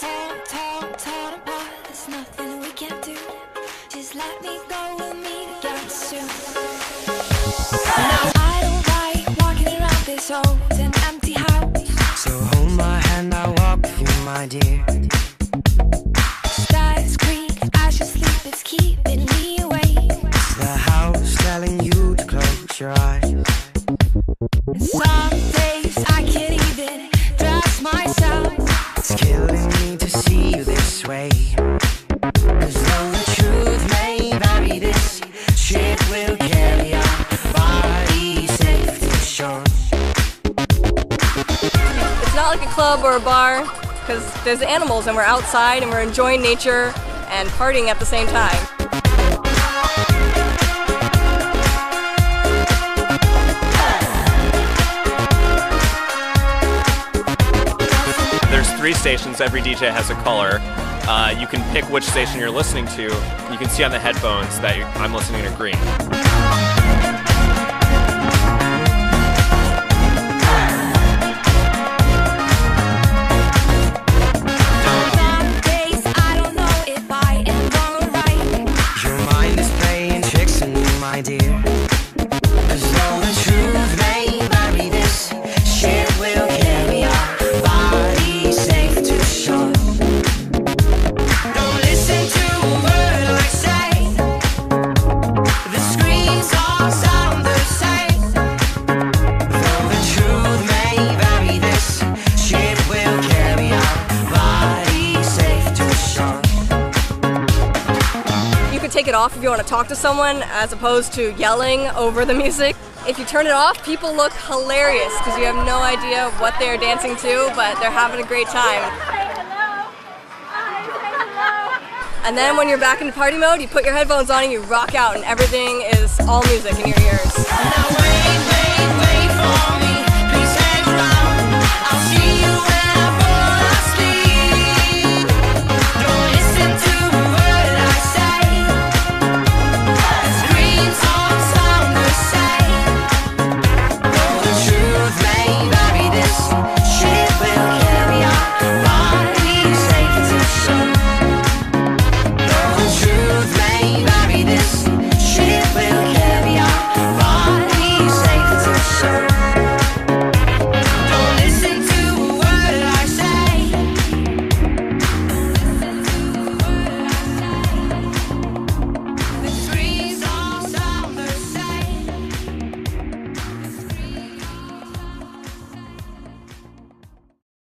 torn apart. There's nothing we can do. Just let me go, we'll meet again soon. Now I don't like walking around this old and empty house. So hold my hand, I'll walk with you, my dear. Stars creak, I should sleep, it's keeping me awake. It's the house telling you to close your eyes. And some days I can't even trust myself. It's killing me to see you this way. 'Cause though the truth may vary, this ship will carry our bodies safe to shore. It's not like a club or a bar, because there's animals and we're outside and we're enjoying nature and partying at the same time. There's 3 stations, every DJ has a color. You can pick which station you're listening to. You can see on the headphones that I'm listening to green. Some days I don't know if I am wrong or right. Your mind is playing tricks on you, my dear. 'Cause though the truth may vary, this ship will carry our bodies safe to shore. Don't listen to a word I say. The screams all sound the same. Though the truth may vary, this ship will carry our bodies safe to shore. You could take it off if you want to talk to someone as opposed to yelling over the music. If you turn it off, people look hilarious because you have no idea what they're dancing to, but they're having a great time. And then when you're back in party mode, you put your headphones on and you rock out and everything is all music in your ears. Now wait,